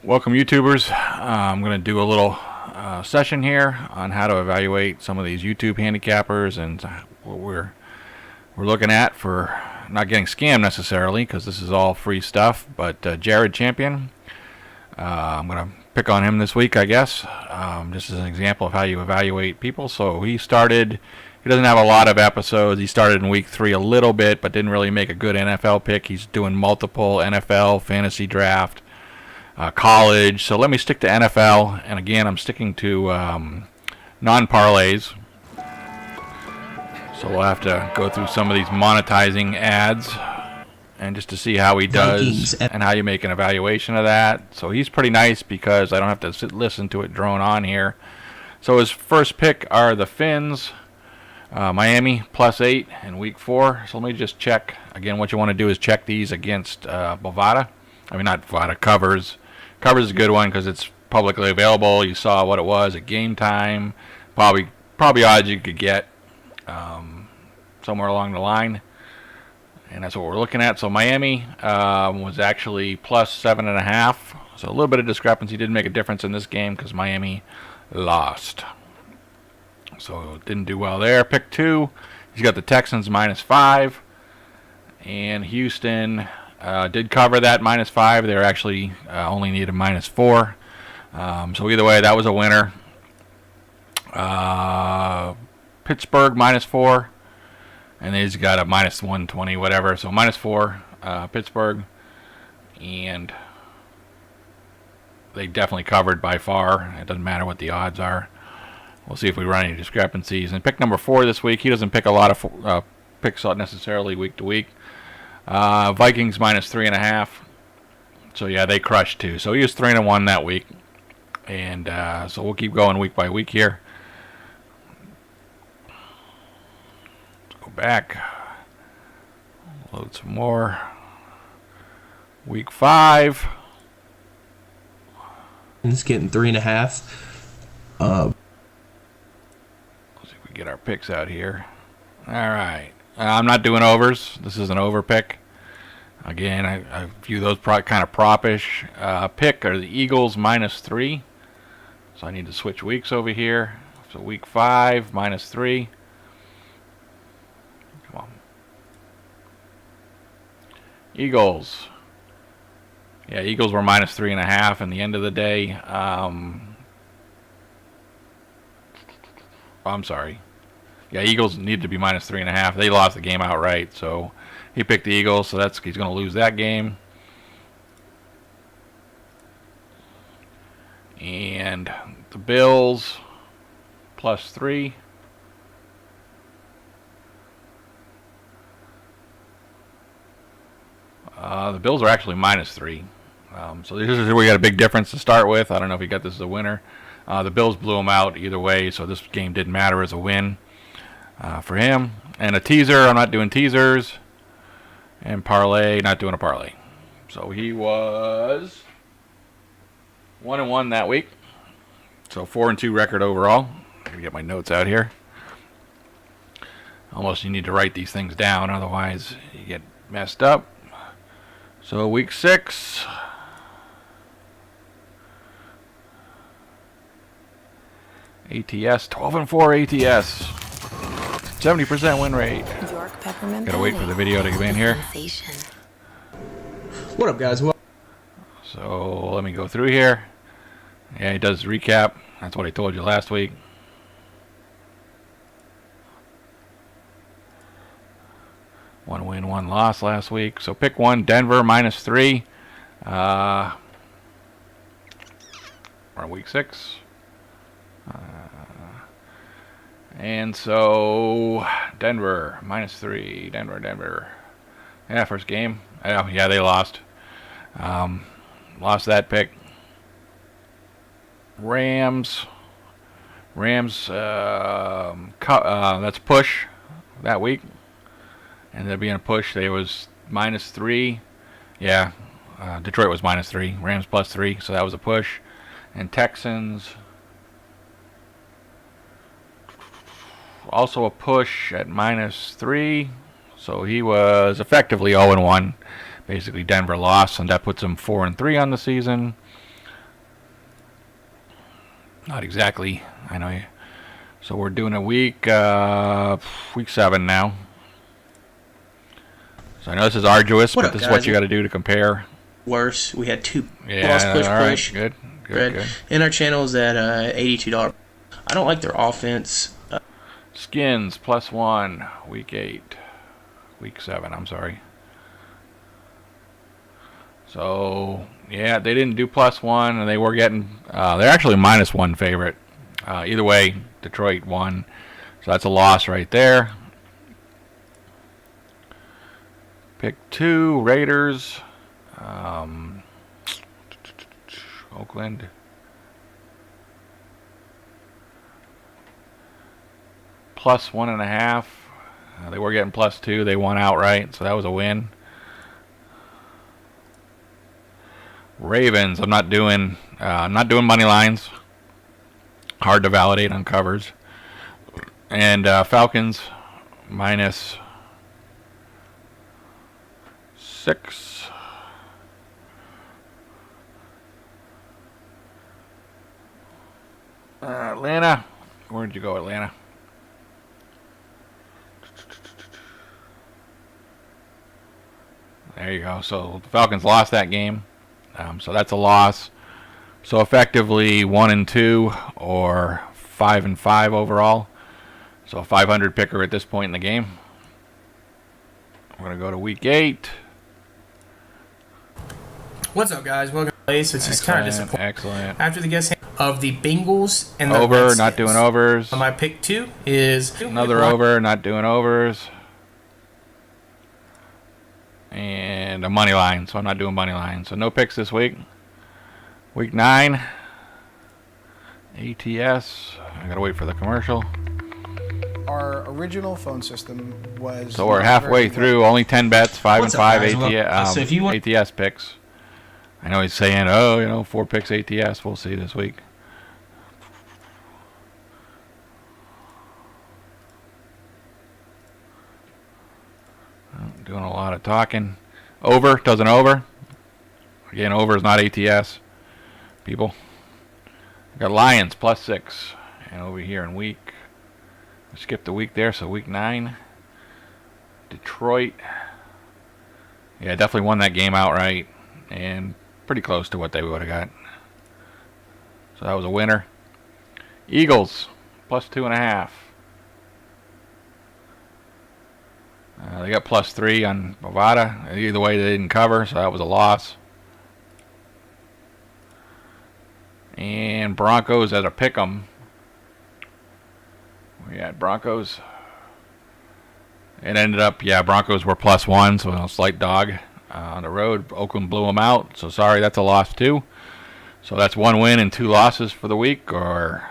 Welcome, YouTubers. I'm going to do a little session here on how to evaluate some of these YouTube handicappers and what we're looking at for not getting scammed necessarily, because this is all free stuff. But Jared Champion, I'm going to pick on him this week, I guess, just as an example of how you evaluate people. So he doesn't have a lot of episodes. He started in week 3 a little bit, but didn't really make a good NFL pick. He's doing multiple NFL, fantasy draft, college. So let me stick to NFL, and again, I'm sticking to non-parlays. So we'll have to go through some of these monetizing ads, and just to see how he does and how you make an evaluation of that. So he's pretty nice because I don't have to listen to it drone on here. So his first pick are the Finns, Miami +8 in week 4. So let me just check again. What you want to do is check these against Bovada. I mean, not Bovada, Covers. Covers is a good one because it's publicly available. You saw what it was at game time. Probably odds you could get somewhere along the line, and that's what we're looking at. So Miami was actually +7.5. So a little bit of discrepancy. Didn't make a difference in this game because Miami lost. So didn't do well there. Pick 2. He's got the Texans -5, and Houston did cover that -5. They were actually only needed -4. So either way, that was a winner. Pittsburgh -4, and he's got a -120, whatever. So -4, Pittsburgh, and they definitely covered by far. It doesn't matter what the odds are. We'll see if we run any discrepancies. And pick number 4 this week. He doesn't pick a lot of picks necessarily week to week. Vikings -3.5. So yeah, they crushed too. So he was 3-1 that week, and so we'll keep going week by week here. Let's go back, load some more. Week 5. It's getting 3.5. Let's see if we get our picks out here. All right. I'm not doing overs. This is an over pick. Again, I view those kind of propish. Pick are the Eagles -3. So I need to switch weeks over here. So week 5 -3. Come on. Eagles. Yeah, Eagles were -3.5 in the end of the day. I'm sorry. Yeah, Eagles need to be -3.5. They lost the game outright, so he picked the Eagles, so he's going to lose that game. And the Bills +3. The Bills are actually -3. So this is where we got a big difference to start with. I don't know if you got this as a winner. The Bills blew them out either way, so this game didn't matter as a win for him. And a teaser, I'm not doing teasers. And parlay, not doing a parlay. So he was 1-1 that week. So 4-2 record overall. Let me get my notes out here. Almost you need to write these things down, otherwise you get messed up. So week 6. ATS, 12-4 ATS. 70% win rate. Gotta wait for the video to get in here. What up, guys? So let me go through here. Yeah, he does recap. That's what I told you last week. One win, 1 loss last week. So pick 1, Denver -3. We're on week 6. And so Denver -3. Denver. Yeah, first game. Yeah, they lost. Lost that pick. Rams. That's push that week. Ended up being a push. They was -3. Yeah, Detroit was -3. Rams +3. So that was a push. And Texans. Also a push at -3. So he was effectively 0-1. Basically, Denver lost, and that puts him 4-3 on the season. Not exactly. I know you. So we're doing a week 7 now. So I know this is arduous, but this is what you got to do to compare. Worse, we had 2 Yeah, push. right. Good. And our channel is at $82. I don't like their offense. Skins +1, week 8, week 7. I'm sorry. So yeah, they didn't do +1, and they were getting. They're actually -1 favorite. Either way, Detroit won, so that's a loss right there. Pick 2, Raiders. Oakland. +1.5. They were getting +2. They won outright, so that was a win. Ravens. I'm not doing money lines. Hard to validate on covers. And Falcons -6. Atlanta. Where did you go, Atlanta? There you go. So the Falcons lost that game. So that's a loss. So effectively 1-2 or 5-5 overall. So a 500 picker at this point in the game. We're going to go to week 8. What's up, guys? Welcome to the place. It's just kind of disappointing. Excellent. After the guest of the Bengals and the Over, Redskins. not doing overs. My pick 2 is Another over, not doing overs. And a money line, so I'm not doing money line. So no picks this week. Week 9. ATS. I gotta wait for the commercial. Our original phone system was. So we're halfway through. Only 10 bets, 5 and 5 So if you want ATS picks. I know he's saying, oh, 4 picks ATS. We'll see this week. Doing a lot of talking. Over, doesn't over. Again, over is not ATS. People. Got Lions +6. And over here in week. Skipped a week there, so week 9. Detroit. Yeah, definitely won that game outright. And pretty close to what they would have got. So that was a winner. Eagles +2.5. They got +3 on Bovada. Either way, they didn't cover, so that was a loss. And Broncos at a pick'em. We had Broncos. It ended up, Broncos were +1, so a slight dog on the road. Oakland blew them out, so sorry, that's a loss too. So that's 1 win and 2 losses for the week, or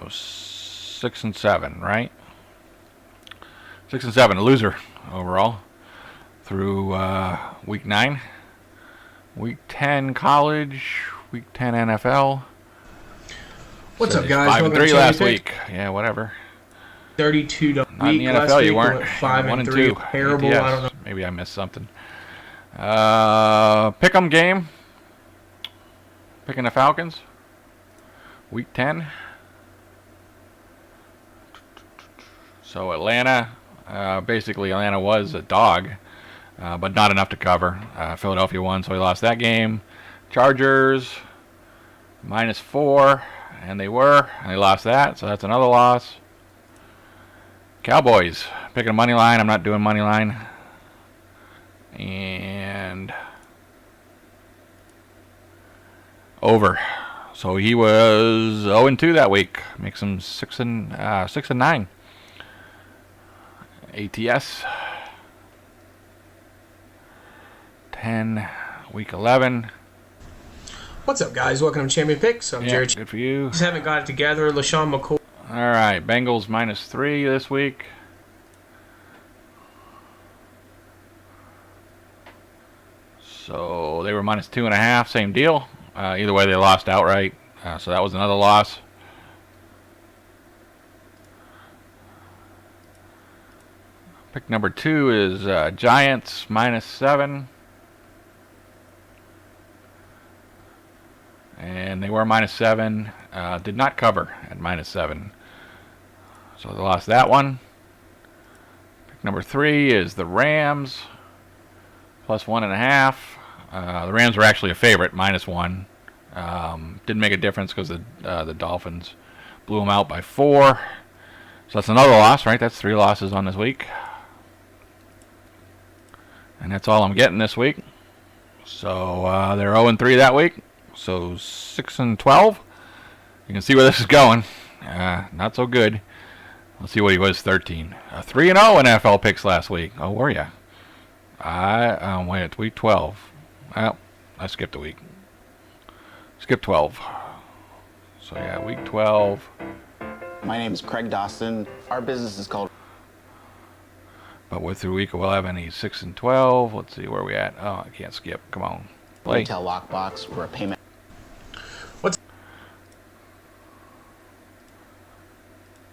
6 and 7, right? 6 and 7, a loser overall through week 9. Week 10 college, week 10 NFL. What's up, guys? 5 and 3 last week. Yeah, whatever. $32 Not in the NFL, you weren't. 5 1 and and 3. 2. Terrible. ATS. I don't know. Maybe I missed something. Pick'em game. Picking the Falcons. Week 10. So Atlanta, basically Atlanta was a dog, but not enough to cover. Philadelphia won, so he lost that game. Chargers, -4, and they lost that, so that's another loss. Cowboys, picking a money line. I'm not doing money line. And over. So he was 0-2 that week. Makes him 6 and 9. ATS 10, week 11. What's up, guys? Welcome to Champion Picks. I'm Jerry. Good for you. Just haven't got it together. LaShawn McCoy. All right, Bengals -3 this week. So they were -2.5, same deal. Either way, they lost outright. So that was another loss. Pick number 2 is Giants -7. and they were -7. Did not cover at -7. So they lost that one. Pick number 3 is the Rams, +1.5. The Rams were actually a favorite, -1. Didn't make a difference because the Dolphins blew them out by 4. So that's another loss, right? That's 3 losses on this week. And that's all I'm getting this week. So they're 0-3 that week. So 6-12. You can see where this is going. Not so good. Let's see what he was, 13. 3-0 in NFL picks last week. Oh, were ya? Wait, it's week 12. Well, I skipped a week. Skip 12. So yeah, week 12. My name is Craig Dawson. Our business is called... But with the week of 11, he's 6-12. Let's see where we at. Oh, I can't skip. Come on. Play. Retail Lockbox. We're a payment...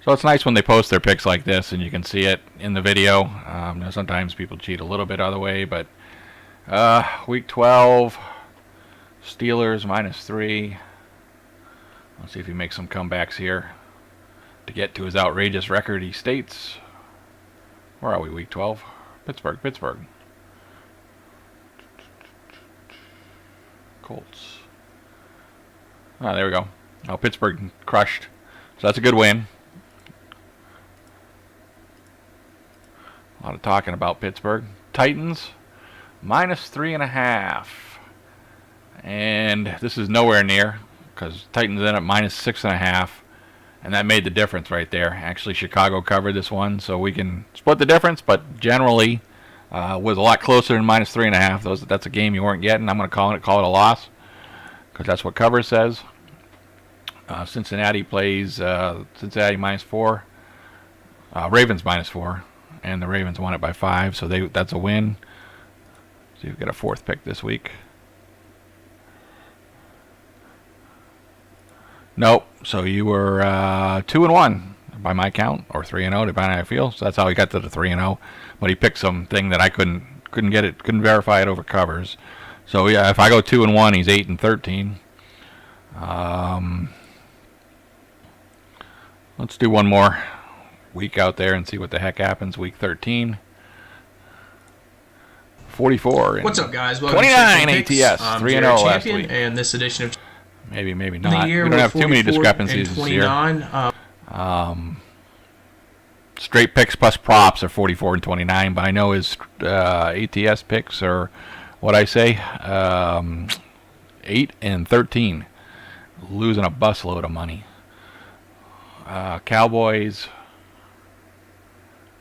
So it's nice when they post their picks like this and you can see it in the video. Sometimes people cheat a little bit other way, but week 12, Steelers -3. Let's see if he makes some comebacks here to get to his outrageous record he states. Where are we, week 12? Pittsburgh. Colts. Ah, there we go. Oh, Pittsburgh crushed. So that's a good win. A lot of talking about Pittsburgh. Titans, -3.5. And this is nowhere near, because Titans ended up -6.5. And that made the difference right there. Actually, Chicago covered this one, so we can split the difference, but generally was a lot closer than -3.5. That's a game you weren't getting. I'm going to call it a loss, because that's what cover says. Cincinnati plays Cincinnati -4. Ravens -4. And the Ravens won it by 5, so that's a win. So you've got a 4th pick this week. Nope. So you were 2-1 by my count, or 3-0 depending on how I feel. So that's how he got to the 3-0. But he picked something that I couldn't verify it over covers. So yeah, if I go 2-1, he's 8-13. Let's do one more week out there and see what the heck happens. Week 13. 44. What's up, guys? Welcome 29 to ATS. 3-0 last week. And this edition of maybe not. we don't have too many discrepancies this year. Straight picks plus props are 44 and 29, but I know his ATS picks are what I say 8-13, losing a busload of money. Cowboys.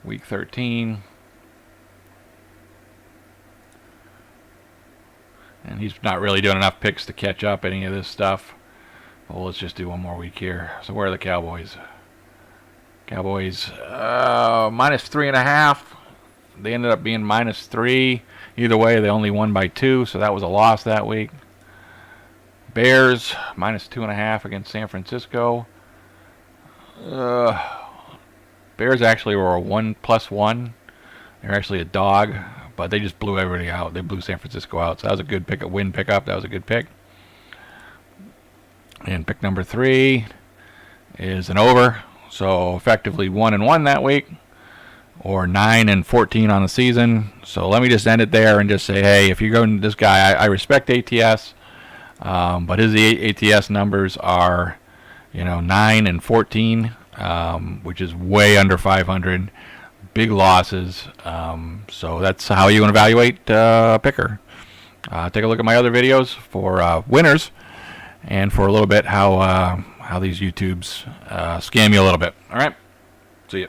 Week 13. And he's not really doing enough picks to catch up any of this stuff. Well, let's just do one more week here. So where are the Cowboys? Cowboys -3.5. They ended up being -3. Either way, they only won by 2, so that was a loss that week. Bears -2.5 against San Francisco. Bears actually were a 1+1. They're actually a dog, but they just blew everybody out. They blew San Francisco out, so that was a good pick, a win pickup. That was a good pick. And pick number 3 is an over, so effectively 1-1 that week, or 9-14 on the season. So let me just end it there and just say, hey, if you're going to this guy, I respect ATS, but his ATS numbers are, 9-14. Which is way under 500, big losses. So that's how you evaluate a picker. Take a look at my other videos for winners, and for a little bit how these YouTubes scam you a little bit. All right, see ya.